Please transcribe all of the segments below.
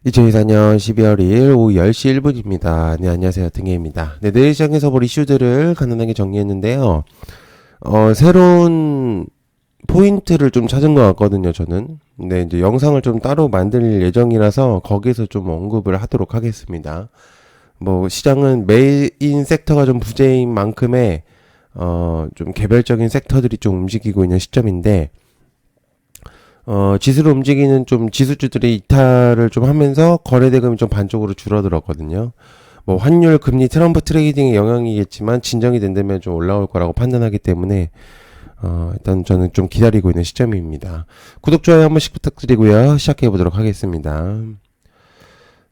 2024년 12월 2일 오후 10시 1분입니다. 네, 안녕하세요. 등혜입니다. 네, 내일 시장에서 볼 이슈들을 간단하게 정리했는데요. 새로운 포인트를 좀 찾은 것 같거든요, 저는. 네, 이제 영상을 좀 따로 만들 예정이라서 거기서 좀 언급을 하도록 하겠습니다. 뭐, 시장은 메인 섹터가 좀 부재인 만큼의, 좀 개별적인 섹터들이 좀 움직이고 있는 시점인데, 지수를 움직이는 좀 지수주들이 이탈을 좀 하면서 거래대금이 좀 반쪽으로 줄어들었거든요. 뭐 환율, 금리, 트럼프 트레이딩의 영향이겠지만 진정이 된다면 좀 올라올 거라고 판단하기 때문에 일단 저는 좀 기다리고 있는 시점입니다. 구독, 좋아요 한 번씩 부탁드리고요. 시작해 보도록 하겠습니다.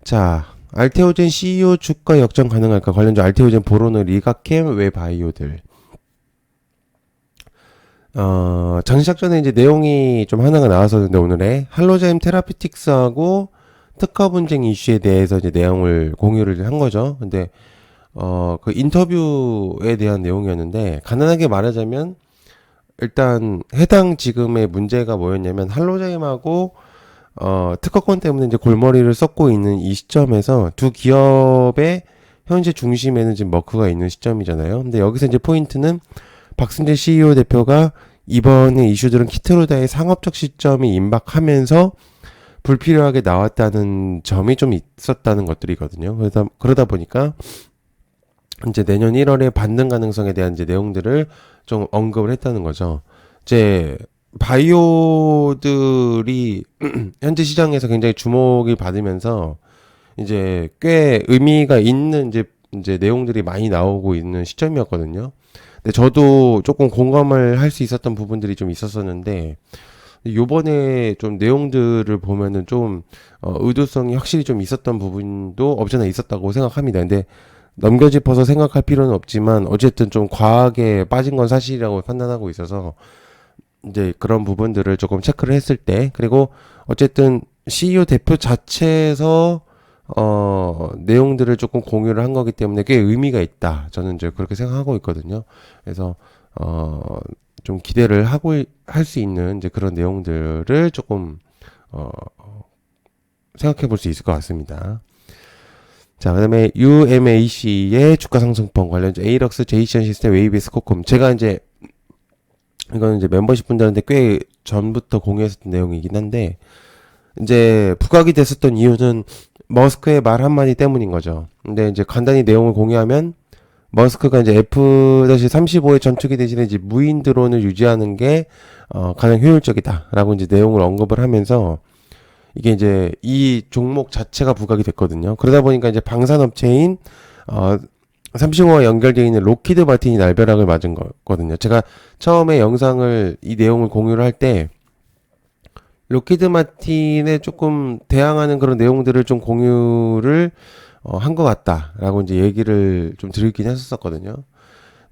자, 알테오젠 CEO 주가 역전 가능할까? 관련주 알테오젠, 보로는, 리가캠, 외바이오들. 장시작 전에 이제 내용이 좀 하나가 나왔었는데, 오늘의 할로자임 테라피틱스하고 특허 분쟁 이슈에 대해서 이제 내용을 공유를 한 거죠. 근데, 그 인터뷰에 대한 내용이었는데, 간단하게 말하자면, 일단 해당 지금의 문제가 뭐였냐면, 할로자임하고, 특허권 때문에 이제 골머리를 썩고 있는 이 시점에서 두 기업의 현재 중심에는 지금 머크가 있는 시점이잖아요. 근데 여기서 이제 포인트는 박승재 CEO 대표가 이번에 이슈들은 키트로다의 상업적 시점이 임박하면서 불필요하게 나왔다는 점이 좀 있었다는 것들이거든요. 그러다 보니까 이제 내년 1월에 반등 가능성에 대한 이제 내용들을 좀 언급을 했다는 거죠. 이제 바이오들이 현재 시장에서 굉장히 주목이 받으면서 이제 꽤 의미가 있는 이제 내용들이 많이 나오고 있는 시점이었거든요. 근데 저도 조금 공감을 할 수 있었던 부분들이 좀 있었었는데, 요번에 좀 내용들을 보면은 좀, 의도성이 확실히 좀 있었던 부분도 없잖아 있었다고 생각합니다. 근데 넘겨짚어서 생각할 필요는 없지만, 어쨌든 좀 과하게 빠진 건 사실이라고 판단하고 있어서, 이제 그런 부분들을 조금 체크를 했을 때, 그리고 어쨌든 CEO 대표 자체에서 내용들을 조금 공유를 한 거기 때문에 꽤 의미가 있다. 저는 이제 그렇게 생각하고 있거든요. 그래서, 좀 기대를 하고, 할 수 있는 이제 그런 내용들을 조금, 생각해 볼 수 있을 것 같습니다. 자, 그 다음에 UMAC의 주가 상승폭 관련주 에이럭스, 제이션 시스템, 웨이비스, 코콤. 제가 이제, 이거는 이제 멤버십 분들한테 꽤 전부터 공유했었던 내용이긴 한데, 이제 부각이 됐었던 이유는 머스크의 말 한마디 때문인 거죠. 근데 이제 간단히 내용을 공유하면 머스크가 이제 F-35의 전투기 대신에 이제 무인 드론을 유지하는 게 가장 효율적이다라고 이제 내용을 언급을 하면서 이게 이제 이 종목 자체가 부각이 됐거든요. 그러다 보니까 이제 방산업체인 35와 연결되어 있는 로키드 마틴이 날벼락을 맞은 거거든요. 제가 처음에 영상을 이 내용을 공유를 할 때 로키드 마틴에 조금 대항하는 그런 내용들을 좀 공유를 한 것 같다라고 이제 얘기를 좀 드리긴 했었거든요.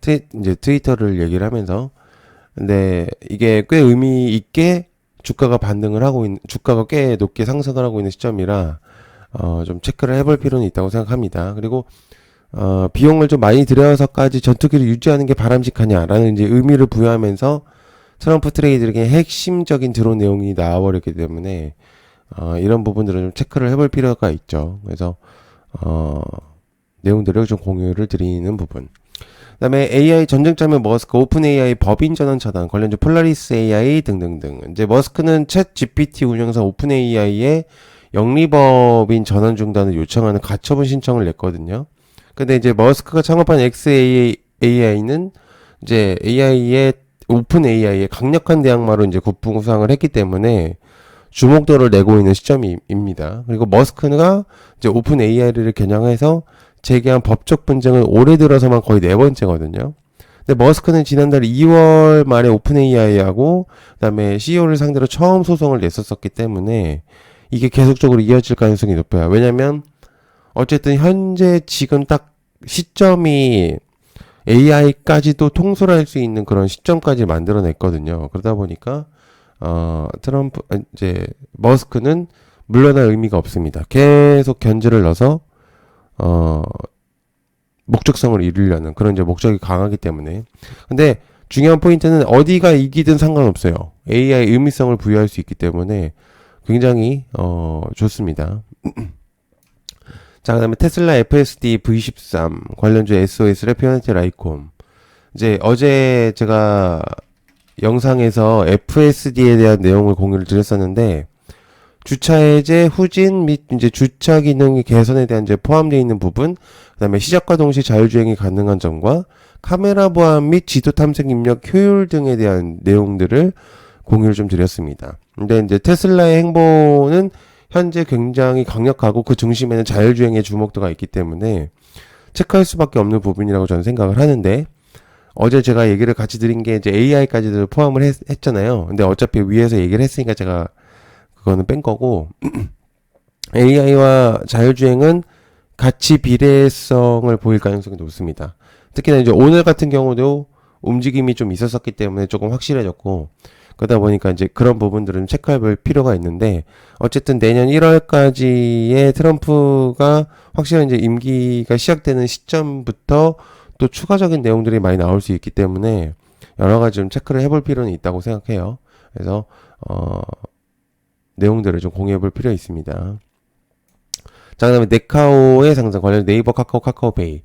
이제 트위터를 얘기를 하면서. 근데 이게 꽤 의미 있게 주가가 반등을 하고 주가가 꽤 높게 상승을 하고 있는 시점이라 좀 체크를 해볼 필요는 있다고 생각합니다. 그리고 비용을 좀 많이 들여서까지 전투기를 유지하는 게 바람직하냐라는 이제 의미를 부여하면서 트럼프 트레이드에게 핵심적인 드론 내용이 나와버렸기 때문에 이런 부분들은 좀 체크를 해볼 필요가 있죠. 그래서 내용들을 좀 공유를 드리는 부분. 그다음에 AI 전쟁장면 머스크, 오픈 AI 법인 전환 차단, 관련주 폴라리스 AI 등등등. 이제 머스크는 챗 GPT 운영사 오픈 AI의 영리법인 전환 중단을 요청하는 가처분 신청을 냈거든요. 근데 이제 머스크가 창업한 XAI는 이제 AI의 오픈 AI의 강력한 대항마로 이제 급부상을 했기 때문에 주목도를 내고 있는 시점입니다. 그리고 머스크가 이제 오픈 AI를 겨냥해서 제기한 법적 분쟁은 올해 들어서만 거의 네 번째거든요. 근데 머스크는 지난달 2월 말에 오픈 AI하고 그다음에 CEO를 상대로 처음 소송을 냈었기 때문에 이게 계속적으로 이어질 가능성이 높아요. 왜냐면 어쨌든 현재 지금 딱 시점이 AI까지도 통솔할 수 있는 그런 시점까지 만들어냈거든요. 그러다 보니까 이제 머스크는 물러날 의미가 없습니다. 계속 견제를 넣어서 목적성을 이루려는 그런 이제 목적이 강하기 때문에. 근데 중요한 포인트는 어디가 이기든 상관없어요. AI 의미성을 부여할 수 있기 때문에 굉장히 좋습니다. 자, 그다음에 테슬라 FSD V13 관련주 SOS 레피너트 라이콤. 이제 어제 제가 영상에서 FSD에 대한 내용을 공유를 드렸었는데, 주차 해제, 후진 및 이제 주차 기능의 개선에 대한 이제 포함되어 있는 부분, 그다음에 시작과 동시에 자율주행이 가능한 점과 카메라 보안 및 지도 탐색 입력 효율 등에 대한 내용들을 공유를 좀 드렸습니다. 근데 이제 테슬라의 행보는 현재 굉장히 강력하고 그 중심에는 자율주행의 주목도가 있기 때문에 체크할 수밖에 없는 부분이라고 저는 생각을 하는데, 어제 제가 얘기를 같이 드린 게 이제 AI까지도 포함을 했잖아요. 근데 어차피 위에서 얘기를 했으니까 제가 그거는 뺀 거고, AI와 자율주행은 같이 비례성을 보일 가능성이 높습니다. 특히나 이제 오늘 같은 경우도 움직임이 좀 있었었기 때문에 조금 확실해졌고, 그러다 보니까 이제 그런 부분들은 체크해 볼 필요가 있는데, 어쨌든 내년 1월까지의 트럼프가 확실히 이제 임기가 시작되는 시점부터 또 추가적인 내용들이 많이 나올 수 있기 때문에 여러 가지 좀 체크를 해볼 필요는 있다고 생각해요. 그래서 내용들을 좀 공유해 볼 필요가 있습니다. 자, 그다음에 네카오의 상승 관련 네이버, 카카오페이.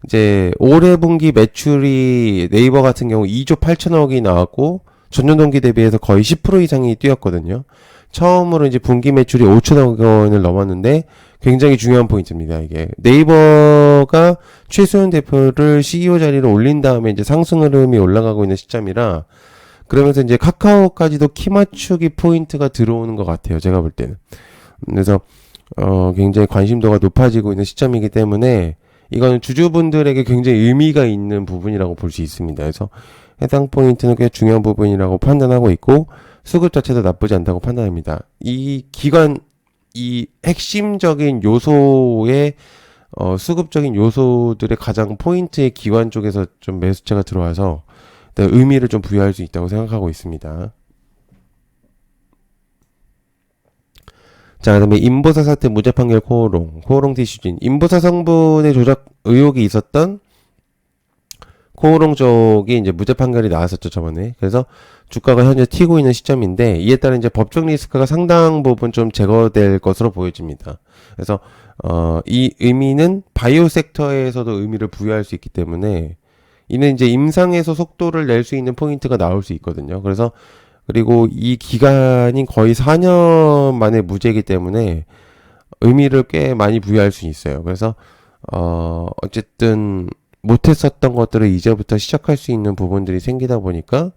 이제 올해 분기 매출이 네이버 같은 경우 2조 8천억이 나왔고 전년 동기 대비해서 거의 10% 이상이 뛰었거든요. 처음으로 이제 분기 매출이 5천억 원을 넘었는데 굉장히 중요한 포인트입니다. 이게 네이버가 최소연 대표를 CEO 자리로 올린 다음에 이제 상승 흐름이 올라가고 있는 시점이라, 그러면서 이제 카카오까지도 키 맞추기 포인트가 들어오는 것 같아요. 제가 볼 때는. 그래서 굉장히 관심도가 높아지고 있는 시점이기 때문에 이거는 주주분들에게 굉장히 의미가 있는 부분이라고 볼 수 있습니다. 그래서 해당 포인트는 꽤 중요한 부분이라고 판단하고 있고, 수급 자체도 나쁘지 않다고 판단합니다. 이 핵심적인 요소의 수급적인 요소들의 가장 포인트의 기관 쪽에서 좀 매수체가 들어와서 의미를 좀 부여할 수 있다고 생각하고 있습니다. 자, 그다음에 인보사 사태 무죄 판결 코오롱 티슈진. 인보사 성분의 조작 의혹이 있었던 코오롱 쪽이 이제 무죄 판결이 나왔었죠, 저번에. 그래서 주가가 현재 튀고 있는 시점인데, 이에 따른 이제 법적 리스크가 상당 부분 좀 제거될 것으로 보여집니다. 그래서 이 의미는 바이오 섹터에서도 의미를 부여할 수 있기 때문에, 이는 이제 임상에서 속도를 낼 수 있는 포인트가 나올 수 있거든요. 그리고 이 기간이 거의 4년 만에 무죄이기 때문에 의미를 꽤 많이 부여할 수 있어요. 그래서 어쨌든 못했었던 것들을 이제부터 시작할 수 있는 부분들이 생기다 보니까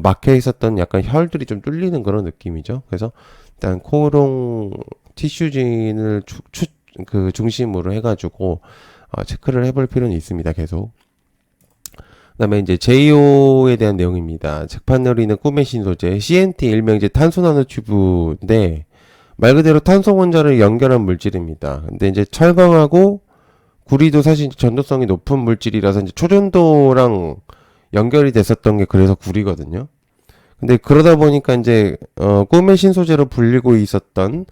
막혀 있었던 약간 혈들이 좀 뚫리는 그런 느낌이죠. 그래서 일단 코오롱 티슈진을 중심으로 해가지고 체크를 해볼 필요는 있습니다. 계속. 그다음에 이제 JO에 대한 내용입니다. 책판으로 있는 꿈의 신소재 CNT, 일명 이제 탄소 나노 튜브인데 말 그대로 탄소 원자를 연결한 물질입니다. 근데 이제 철강하고 구리도 사실 전도성이 높은 물질이라서 이제 초전도랑 연결이 됐었던 게 그래서 구리거든요. 근데 그러다 보니까 이제 꿈의 신소재로 불리고 있었던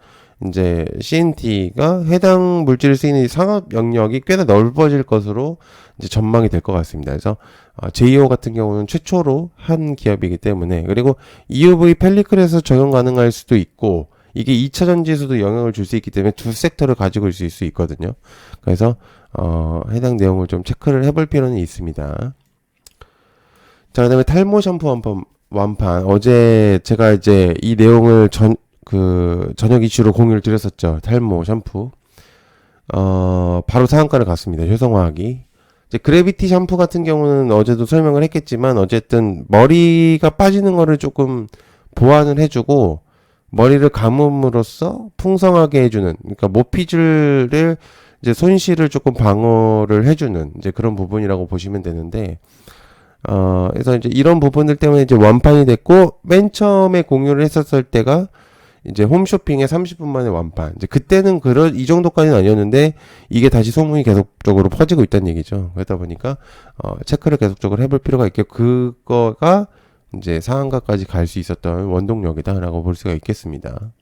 이제 CNT가 해당 물질을 쓰이는 상업 영역이 꽤나 넓어질 것으로 이제 전망이 될 것 같습니다. 그래서 JO 같은 경우는 최초로 한 기업이기 때문에, 그리고 EUV 펠리클에서 적용 가능할 수도 있고, 이게 2차 전지에서도 영향을 줄 수 있기 때문에 두 섹터를 가지고 있을 수 있거든요. 그래서 해당 내용을 좀 체크를 해볼 필요는 있습니다. 자, 그다음에 탈모 샴푸 완판. 어제 제가 이제 이 내용을 저녁 이슈로 공유를 드렸었죠. 탈모 샴푸. 바로 상한가를 갔습니다. 효성화학이. 이제 그래비티 샴푸 같은 경우는 어제도 설명을 했겠지만, 어쨌든 머리가 빠지는 거를 조금 보완을 해주고, 머리를 감음으로써 풍성하게 해주는, 그러니까 모피줄을 이제 손실을 조금 방어를 해주는 이제 그런 부분이라고 보시면 되는데, 그래서 이제 이런 부분들 때문에 이제 완판이 됐고, 맨 처음에 공유를 했었을 때가 이제 홈쇼핑에 30분 만에 완판. 이제 그때는 이 정도까지는 아니었는데, 이게 다시 소문이 계속적으로 퍼지고 있다는 얘기죠. 그러다 보니까, 체크를 계속적으로 해볼 필요가 있겠고, 그거가 이제 상한가까지 갈 수 있었던 원동력이다라고 볼 수가 있겠습니다.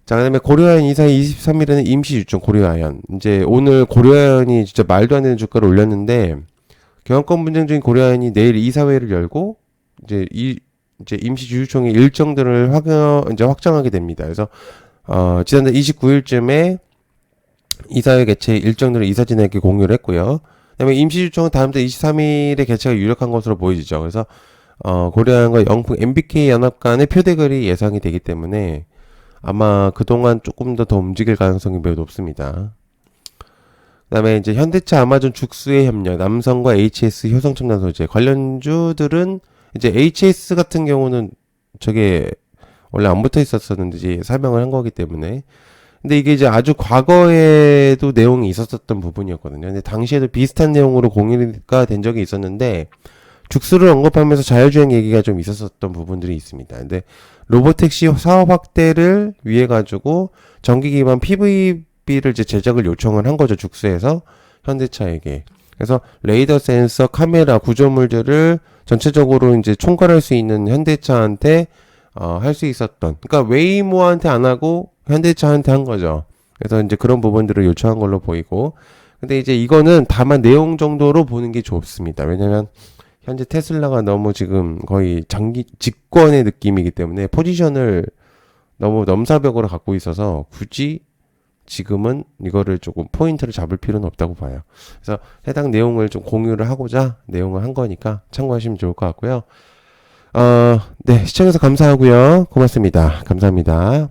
자, 그 다음에 고려아연 이사의 23일에는 임시 유총 고려아연. 이제 오늘 고려아연이 진짜 말도 안 되는 주가를 올렸는데, 경영권 분쟁 중인 고려아연이 내일 이사회를 열고, 이제 임시 주주총회 일정들을 확정하게 됩니다. 그래서 지난달 29일쯤에 이사회 개최 일정들을 이사진에게 공유를 했고요. 그다음에 임시주총은 다음 달 23일에 개최가 유력한 것으로 보여지죠. 그래서 고려한과 영풍 MBK 연합 간의 표대결이 예상이 되기 때문에 아마 그동안 조금 더 움직일 가능성이 매우 높습니다. 그다음에 이제 현대차 아마존 죽수의 협력, 남성과 HS 효성첨단 소재 관련주들은 이제 HS 같은 경우는 저게 원래 안 붙어 있었었는데 이제 설명을 한 거기 때문에. 근데 이게 이제 아주 과거에도 내용이 있었었던 부분이었거든요. 근데 당시에도 비슷한 내용으로 공유가 된 적이 있었는데 죽수를 언급하면서 자율주행 얘기가 좀 있었었던 부분들이 있습니다. 근데 로보택시 사업 확대를 위해 가지고 전기 기반 PVB를 이제 제작을 요청을 한 거죠. 죽수에서 현대차에게. 그래서 레이더 센서, 카메라, 구조물들을 전체적으로 이제 총괄할 수 있는 현대차한테 할 수 있었던. 그러니까 웨이모한테 안 하고 현대차한테 한 거죠. 그래서 이제 그런 부분들을 요청한 걸로 보이고. 근데 이제 이거는 다만 내용 정도로 보는 게 좋습니다. 왜냐면 현재 테슬라가 너무 지금 거의 장기 집권의 느낌이기 때문에 포지션을 너무 넘사벽으로 갖고 있어서 굳이 지금은 이거를 조금 포인트를 잡을 필요는 없다고 봐요. 그래서 해당 내용을 좀 공유를 하고자 내용을 한 거니까 참고하시면 좋을 것 같고요. 네, 시청해서 감사하고요. 고맙습니다. 감사합니다.